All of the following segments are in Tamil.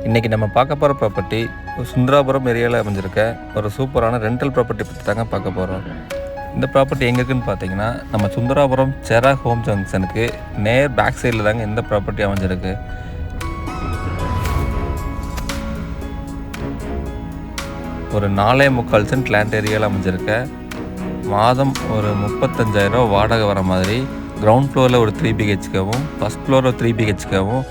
இன்றைக்கி நம்ம பார்க்க போகிற ப்ராப்பர்ட்டி சுந்தராபுரம் ஏரியாவில் அமைஞ்சிருக்க ஒரு சூப்பரான ரெண்டல் ப்ராப்பர்ட்டி பற்றி தாங்க பார்க்க போகிறோம். இந்த ப்ராப்பர்ட்டி எங்கே இருக்குன்னு பார்த்தீங்கன்னா நம்ம சுந்தராபுரம் செராக் ஹோம் ஜங்ஷனுக்கு நேர் பேக் சைடில் தாங்க இந்த ப்ராப்பர்ட்டி அமைஞ்சிருக்கு. ஒரு 4.25 சென்ட் லேண்ட் ஏரியாவில் அமைஞ்சிருக்க மாதம் ஒரு 35,000 வாடகை வர மாதிரி கிரவுண்ட் ஃப்ளோரில் ஒரு 3 BHKவும் ஃபஸ்ட் ஃப்ளோரில் 3 BHKவும்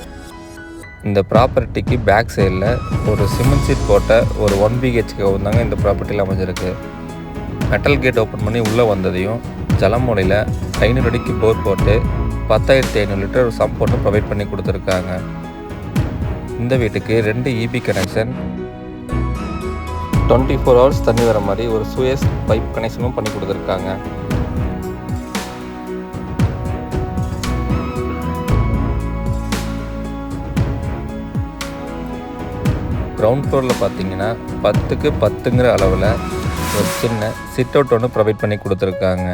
இந்த ப்ராப்பர்ட்டிக்கு பேக் சைடில் ஒரு சிமெண்ட் சீட் போட்ட ஒரு 1 BHKவும் தாங்க இந்த ப்ராப்பர்ட்டியில் அமைஞ்சிருக்கு. மெட்டல் கேட் ஓப்பன் பண்ணி உள்ளே வந்ததையும் ஜலமூலையில் 500 அடிக்கு போர் போட்டு 10,500 லிட்டர் சம்ப் போட்டு ப்ரொவைட் பண்ணி கொடுத்துருக்காங்க. இந்த வீட்டுக்கு 2 EB கனெக்ஷன், 24 ஹவர்ஸ் தண்ணி வர மாதிரி ஒரு சுயஸ் பைப் கனெக்ஷனும் பண்ணி கொடுத்துருக்காங்க. கிரவுண்ட் ஃப்ளோரில் பார்த்தீங்கன்னா 10க்கு 10ங்கிற அளவில் ஒரு சின்ன சிட் அவுட் ஒன்று ப்ரொவைட் பண்ணி கொடுத்துருக்காங்க.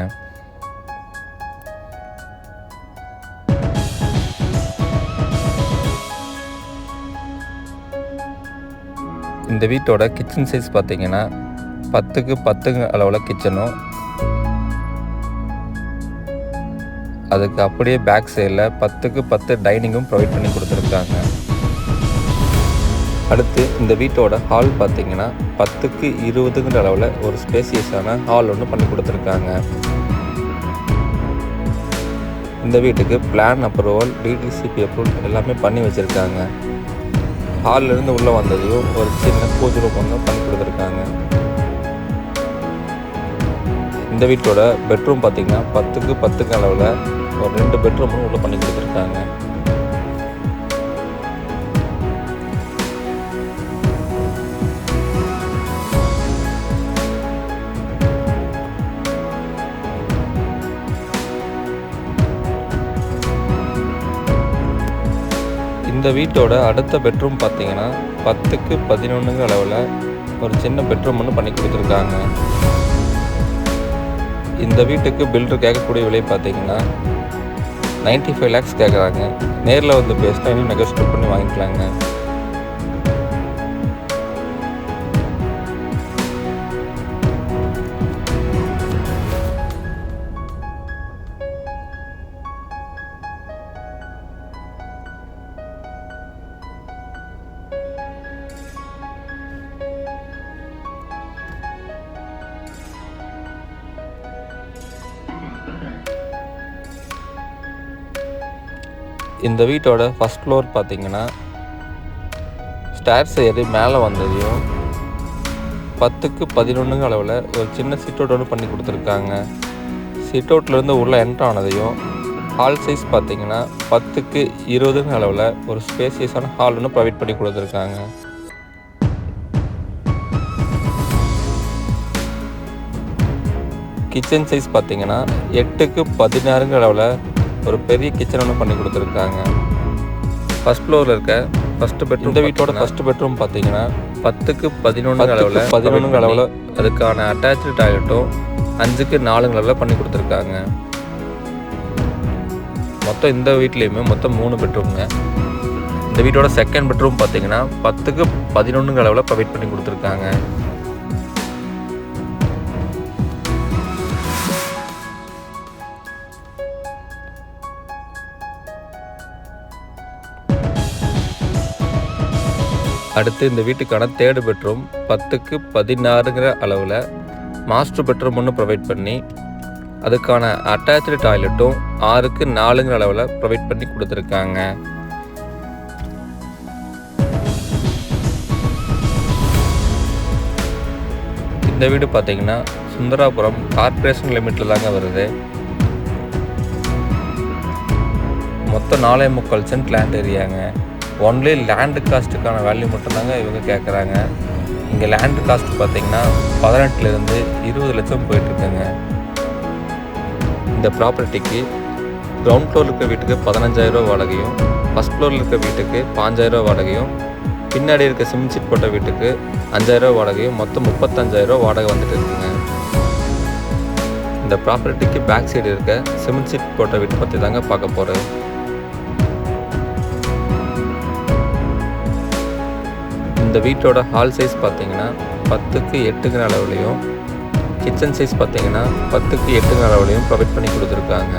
இந்த வீட்டோட கிச்சன் சைஸ் பார்த்தீங்கன்னா 10க்கு 10ங்கிற அளவில் கிச்சனும், அதுக்கு அப்படியே பேக் சைடில் 10க்கு 10 டைனிங்கும் ப்ரொவைட் பண்ணி கொடுத்துருக்காங்க. அடுத்து இந்த வீட்டோட ஹால் பார்த்தீங்கன்னா 10க்கு 20ங்கிற அளவில் ஒரு ஸ்பேசியஸான ஹால் ஒன்று பண்ணி கொடுத்துருக்காங்க. இந்த வீட்டுக்கு பிளான் அப்ரூவல், DTCP அப்ரூவல் எல்லாமே பண்ணி வச்சுருக்காங்க. ஹாலிலிருந்து உள்ளே வந்ததையும் ஒரு சின்ன பூஜை ரூம் ஒன்று பண்ணி கொடுத்துருக்காங்க. இந்த வீட்டோட பெட்ரூம் பார்த்தீங்கன்னா 10க்கு 10ங்க அளவில் ஒரு 2 பெட்ரூமும் உள்ளே பண்ணி கொடுத்துருக்காங்க. இந்த வீட்டோட அடுத்த பெட்ரூம் பார்த்தீங்கன்னா 10க்கு 11ங்க அளவில் ஒரு சின்ன பெட்ரூம் ஒன்று பண்ணி கொடுத்துருக்காங்க. இந்த வீட்டுக்கு பில்டர் கேட்கக்கூடிய விலை பார்த்தீங்கன்னா 95 lakhs கேட்குறாங்க. நேரில் வந்து பேசினா இன்னும் நெகோஷியேட் பண்ணி வாங்கிக்கலாங்க. இந்த வீட்டோட ஃபஸ்ட் ஃப்ளோர் பார்த்தீங்கன்னா ஸ்டேர்ஸ் ஏறி மேலே வந்ததையும் 10க்கு 11ங்க அளவில் ஒரு சின்ன சிட் அவுட் ஒன்று பண்ணி கொடுத்துருக்காங்க. சிட் அவுட்லேருந்து உள்ளே என்ட்ரு ஆனதையும் ஹால் சைஸ் பார்த்தீங்கன்னா 10க்கு 20ங்க அளவில் ஒரு ஸ்பேசியஸான ஹால் ஒன்று ப்ரொவைட் பண்ணி கொடுத்துருக்காங்க. கிச்சன் சைஸ் பார்த்தீங்கன்னா 8க்கு 16ங்க அளவில் ஒரு பெரிய கிச்சன் ஒன்று பண்ணி கொடுத்துருக்காங்க. ஃபஸ்ட் ஃப்ளோரில் இருக்க ஃபஸ்ட்டு பெட்ரூம், இந்த வீட்டோட ஃபஸ்ட்டு பெட்ரூம் பார்த்தீங்கன்னா 10க்கு 11ங்க அளவில் அதுக்கான அட்டாச்சு டாய்லெட்டும் 5க்கு 4ங்க அளவில் பண்ணி கொடுத்துருக்காங்க. மொத்தம் இந்த வீட்லேயுமே மொத்தம் 3 பெட்ரூம்ங்க. இந்த வீட்டோட செகண்ட் பெட்ரூம் பார்த்தீங்கன்னா 10க்கு 11ங்க அளவில் ப்ரொவைட் பண்ணி கொடுத்துருக்காங்க. அடுத்து இந்த வீட்டுக்கான தேர்டு பெட்ரூம் 10க்கு 16ங்கிற அளவில் மாஸ்டர் பெட்ரூம் ஒன்று ப்ரொவைட் பண்ணி அதுக்கான அட்டாச்சு டாய்லெட்டும் 6க்கு 4ங்கிற அளவில் ப்ரொவைட் பண்ணி கொடுத்துருக்காங்க. இந்த வீடு பார்த்தீங்கன்னா சுந்தராபுரம் கார்பரேஷன் லிமிட்டில் தாங்க வருது. மொத்தம் 4.25 சென்ட் லேண்ட் ஏரியாங்க. ஒன்லி லேண்டு காஸ்ட்டுக்கான வேல்யூ மட்டும்தாங்க இவங்க கேட்குறாங்க. இங்கே லேண்டு காஸ்ட் பார்த்தீங்கன்னா 18லேருந்து 20 லட்சம் போயிட்டுருக்குங்க. இந்த ப்ராப்பர்ட்டிக்கு கிரவுண்ட் ஃப்ளோரில் இருக்க வீட்டுக்கு 15,000 வாடகையும், ஃபஸ்ட் ஃப்ளோரில் இருக்க வீட்டுக்கு 5,000 வாடகையும், பின்னாடி இருக்க சிமெண்ட் சீட் போட்ட வீட்டுக்கு 5,000 வாடகையும், மொத்தம் 35,000 வாடகை வந்துட்டு இருக்குங்க. இந்த ப்ராப்பர்ட்டிக்கு பேக் சைடு இருக்க சிமெண்ட் சீட் போட்ட வீட்டை பற்றி தாங்க பார்க்க போகிறேன். இந்த வீட்டோட ஹால் சைஸ் பார்த்தீங்கன்னா 10க்கு 8ங்கிற அளவுலையும், கிச்சன் சைஸ் பார்த்தீங்கன்னா 10க்கு 8ங்கிற அளவுலையும் ப்ரொவைட் பண்ணி கொடுத்துருக்காங்க.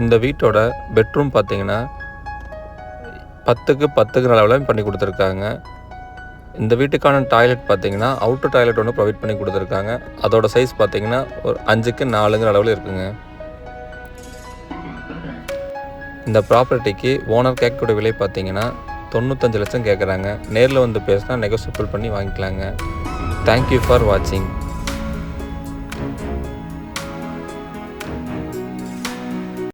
இந்த வீட்டோட பெட்ரூம் பார்த்தீங்கன்னா 10க்கு 10ங்கிற அளவில் பண்ணி கொடுத்துருக்காங்க. இந்த வீட்டுக்கான டாய்லெட் பார்த்தீங்கன்னா அவுட்டர் டாய்லெட் ஒன்று ப்ரொவைட் பண்ணி கொடுத்துருக்காங்க. அதோட சைஸ் பார்த்தீங்கன்னா ஒரு 5க்கு 4ங்கிற அளவில் இருக்குங்க. இந்த ப்ராப்பர்ட்டிக்கு ஓனர் கேட்கக்கூடிய விலை பார்த்தீங்கன்னா 95 லட்சம் கேட்குறாங்க. நேரில் வந்து பேசினா நெகோசியபிள் பண்ணி வாங்கிக்கலாங்க. தேங்க்யூ ஃபார் வாட்சிங்.